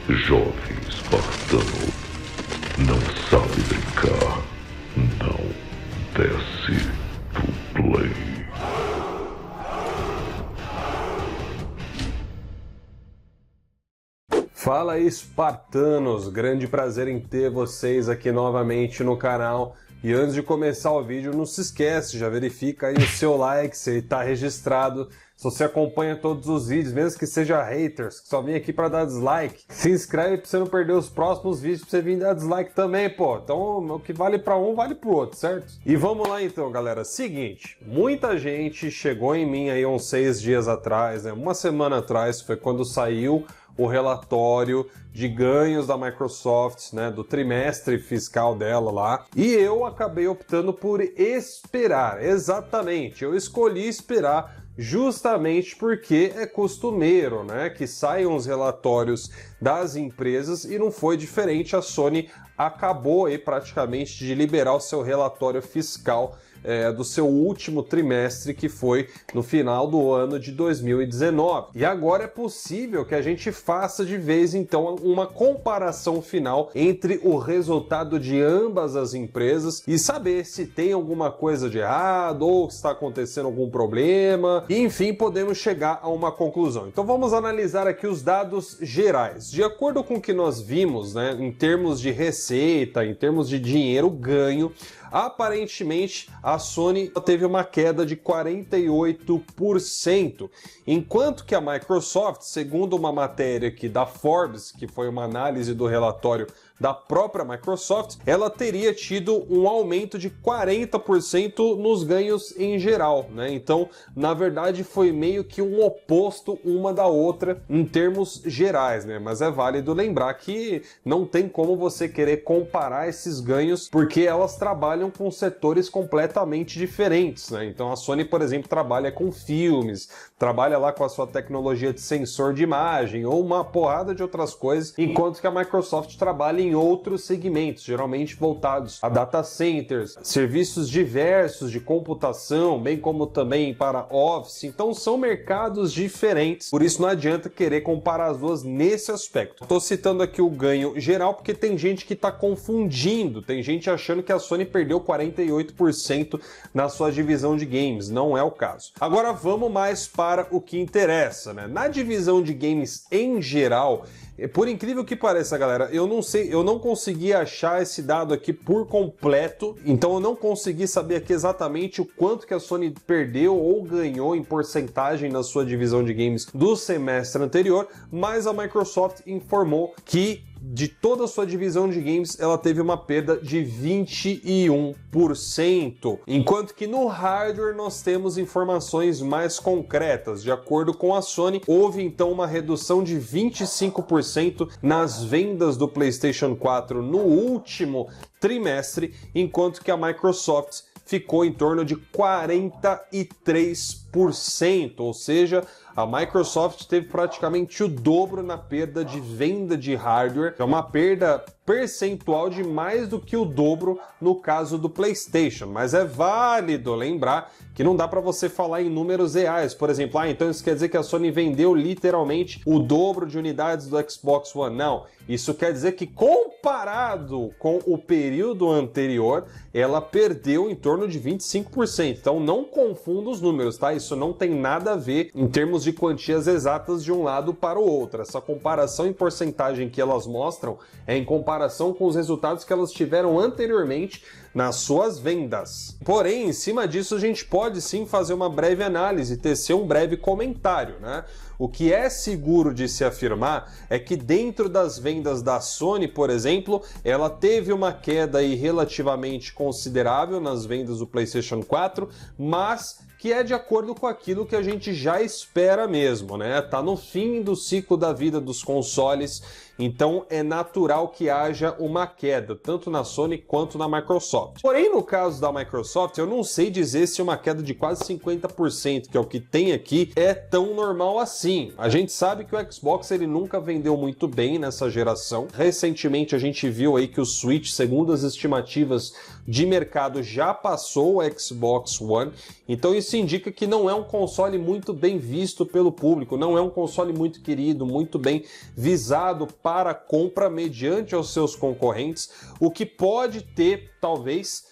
Jovem espartano, não sabe brincar, não desce do play. Fala aí, espartanos! Grande prazer em ter vocês aqui novamente no canal. E antes de começar o vídeo, não se esquece, já verifica aí o seu like, se ele está registrado. Se você acompanha todos os vídeos, mesmo que seja haters, que só vem aqui para dar dislike, se inscreve para você não perder os próximos vídeos, para você vir dar dislike também, pô. Então, o que vale para um, vale para o outro, certo? E vamos lá então, galera. Seguinte, muita gente chegou em mim aí uns 6 dias atrás, né? Uma semana atrás, foi quando saiu o relatório de ganhos da Microsoft, né, do trimestre fiscal dela lá, e eu acabei optando por esperar, exatamente, eu escolhi esperar justamente porque é costumeiro, né, que saiam os relatórios das empresas e não foi diferente, a Sony acabou aí praticamente de liberar o seu relatório fiscal do seu último trimestre, que foi no final do ano de 2019. E agora é possível que a gente faça de vez então uma comparação final entre o resultado de ambas as empresas e saber se tem alguma coisa de errado ou se está acontecendo algum problema. E, enfim, podemos chegar a uma conclusão. Então vamos analisar aqui os dados gerais. De acordo com o que nós vimos, né, em termos de receita, em termos de dinheiro ganho, aparentemente a Sony teve uma queda de 48%, enquanto que a Microsoft, segundo uma matéria aqui da Forbes, que foi uma análise do relatório da própria Microsoft, ela teria tido um aumento de 40% nos ganhos em geral, né? Então, na verdade, foi meio que um oposto uma da outra em termos gerais, né? Mas é válido lembrar que não tem como você querer comparar esses ganhos, porque elas trabalham com setores completamente diferentes, né? Então, a Sony, por exemplo, trabalha com filmes, trabalha lá com a sua tecnologia de sensor de imagem ou uma porrada de outras coisas, enquanto que a Microsoft trabalha em outros segmentos, geralmente voltados a data centers, serviços diversos de computação, bem como também para Office. Então são mercados diferentes, por isso não adianta querer comparar as duas nesse aspecto. Estou citando aqui o ganho geral porque tem gente que está confundindo, tem gente achando que a Sony perdeu 48% na sua divisão de games, não é o caso. Agora vamos mais para o que interessa, né? Na divisão de games em geral, por incrível que pareça, galera, eu não consegui achar esse dado aqui por completo, então eu não consegui saber aqui exatamente o quanto que a Sony perdeu ou ganhou em porcentagem na sua divisão de games do semestre anterior, mas a Microsoft informou que de toda a sua divisão de games, ela teve uma perda de 21%, enquanto que no hardware nós temos informações mais concretas. De acordo com a Sony, houve então uma redução de 25% nas vendas do PlayStation 4 no último trimestre, enquanto que a Microsoft ficou em torno de 43%, ou seja, a Microsoft teve praticamente o dobro na perda de venda de hardware, é uma perda percentual de mais do que o dobro no caso do PlayStation, mas é válido lembrar que não dá para você falar em números reais, por exemplo, então isso quer dizer que a Sony vendeu literalmente o dobro de unidades do Xbox One, não, isso quer dizer que comparado com o período anterior, ela perdeu em torno de 25%, então não confunda os números, tá? Isso não tem nada a ver em termos de quantias exatas de um lado para o outro, essa comparação em porcentagem que elas mostram é em comparação com os resultados que elas tiveram anteriormente nas suas vendas. Porém, em cima disso, a gente pode sim fazer uma breve análise, tecer um breve comentário, né? O que é seguro de se afirmar é que dentro das vendas da Sony, por exemplo, ela teve uma queda aí relativamente considerável nas vendas do PlayStation 4, mas que é de acordo com aquilo que a gente já espera mesmo, né? Tá no fim do ciclo da vida dos consoles, então é natural que haja uma queda, tanto na Sony quanto na Microsoft. Microsoft. Porém, no caso da Microsoft, eu não sei dizer se uma queda de quase 50%, que é o que tem aqui, é tão normal assim. A gente sabe que o Xbox ele nunca vendeu muito bem nessa geração. Recentemente a gente viu aí que o Switch, segundo as estimativas de mercado, já passou o Xbox One. Então isso indica que não é um console muito bem visto pelo público, não é um console muito querido, muito bem visado para compra mediante aos seus concorrentes, o que pode ter, talvez,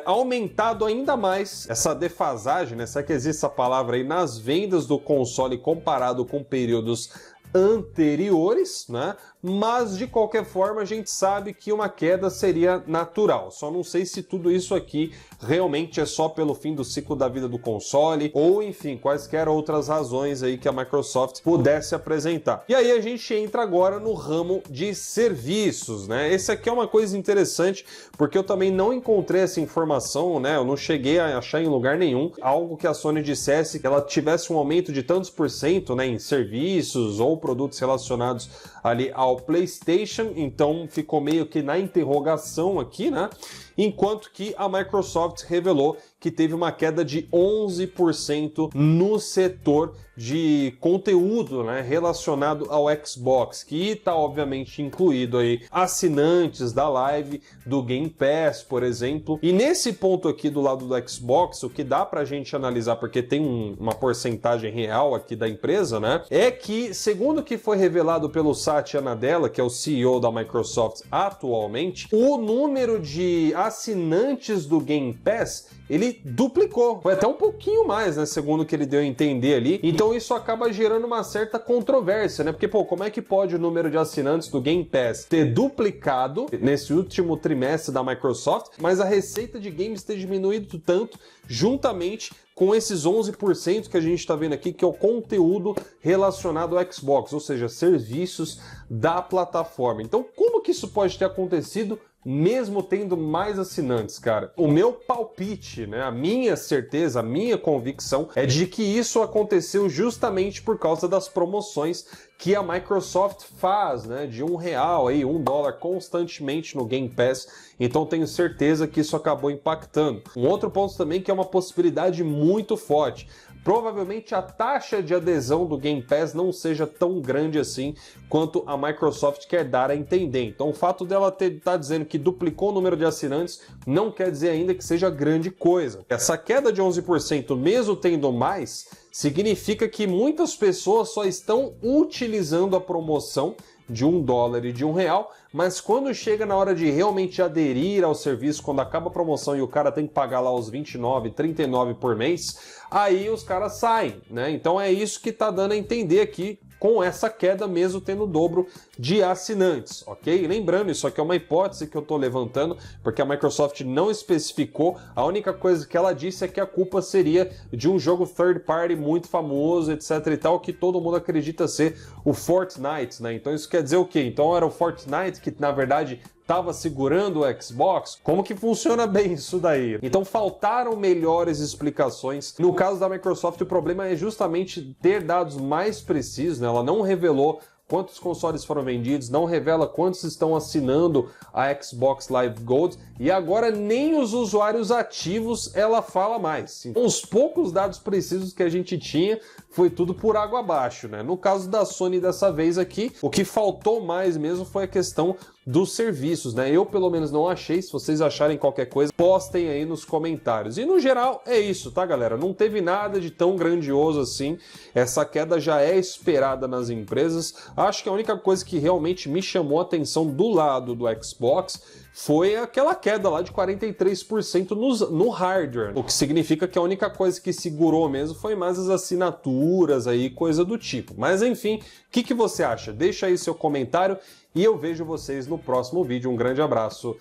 aumentado ainda mais essa defasagem, né? Será que existe essa palavra aí, nas vendas do console comparado com períodos anteriores, né? Mas de qualquer forma a gente sabe que uma queda seria natural. Só não sei se tudo isso aqui realmente é só pelo fim do ciclo da vida do console ou enfim, quaisquer outras razões aí que a Microsoft pudesse apresentar. E aí a gente entra agora no ramo de serviços, né? Esse aqui é uma coisa interessante porque eu também não encontrei essa informação, né? Eu não cheguei a achar em lugar nenhum algo que a Sony dissesse que ela tivesse um aumento de tantos por cento, né, em serviços ou produtos relacionados ali ao PlayStation, então ficou meio que na interrogação aqui, né? Enquanto que a Microsoft revelou que teve uma queda de 11% no setor de conteúdo, né, relacionado ao Xbox, que está obviamente incluído aí assinantes da Live, do Game Pass, por exemplo. E nesse ponto aqui do lado do Xbox, o que dá pra gente analisar, porque tem uma porcentagem real aqui da empresa, né, é que, segundo o que foi revelado pelo Satya Nadella, que é o CEO da Microsoft atualmente, o número de assinantes do Game Pass, ele duplicou, foi até um pouquinho mais, né, segundo o que ele deu a entender ali. Então isso acaba gerando uma certa controvérsia, né, porque, pô, como é que pode o número de assinantes do Game Pass ter duplicado nesse último trimestre da Microsoft, mas a receita de games ter diminuído tanto, juntamente com esses 11% que a gente está vendo aqui, que é o conteúdo relacionado ao Xbox, ou seja, serviços da plataforma. Então, como que isso pode ter acontecido mesmo tendo mais assinantes, cara? O meu palpite, né, a minha certeza, a minha convicção é de que isso aconteceu justamente por causa das promoções que a Microsoft faz, né, de R$1 aí, $1 constantemente no Game Pass. Então tenho certeza que isso acabou impactando. Um outro ponto também que é uma possibilidade muito forte. Provavelmente a taxa de adesão do Game Pass não seja tão grande assim quanto a Microsoft quer dar a entender. Então o fato dela estar dizendo que duplicou o número de assinantes não quer dizer ainda que seja grande coisa. Essa queda de 11%, mesmo tendo mais, significa que muitas pessoas só estão utilizando a promoção de $1 e de R$1, mas quando chega na hora de realmente aderir ao serviço, quando acaba a promoção e o cara tem que pagar lá os R$29, R$39 por mês, aí os caras saem, né? Então é isso que tá dando a entender aqui com essa queda mesmo tendo o dobro de assinantes, ok? Lembrando, isso aqui é uma hipótese que eu tô levantando, porque a Microsoft não especificou, a única coisa que ela disse é que a culpa seria de um jogo third party muito famoso, etc e tal, que todo mundo acredita ser o Fortnite, né? Então isso quer dizer o quê? Então era o Fortnite que, na verdade, estava segurando o Xbox? Como que funciona bem isso daí? Então faltaram melhores explicações. No caso da Microsoft, o problema é justamente ter dados mais precisos, né? Ela não revelou quantos consoles foram vendidos, não revela quantos estão assinando a Xbox Live Gold e agora nem os usuários ativos ela fala mais. Então, os poucos dados precisos que a gente tinha foi tudo por água abaixo, né? No caso da Sony dessa vez aqui, o que faltou mais mesmo foi a questão dos serviços, né? Eu pelo menos não achei. Se vocês acharem qualquer coisa, postem aí nos comentários. E no geral é isso, tá, galera? Não teve nada de tão grandioso assim. Essa queda já é esperada nas empresas. Acho que a única coisa que realmente me chamou a atenção do lado do Xbox foi aquela queda lá de 43% no hardware, o que significa que a única coisa que segurou mesmo foi mais as assinaturas aí, coisa do tipo. Mas enfim, o que você acha? Deixa aí seu comentário e eu vejo vocês no próximo vídeo. Um grande abraço,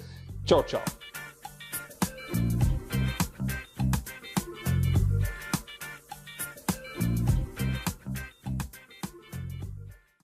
tchau, tchau!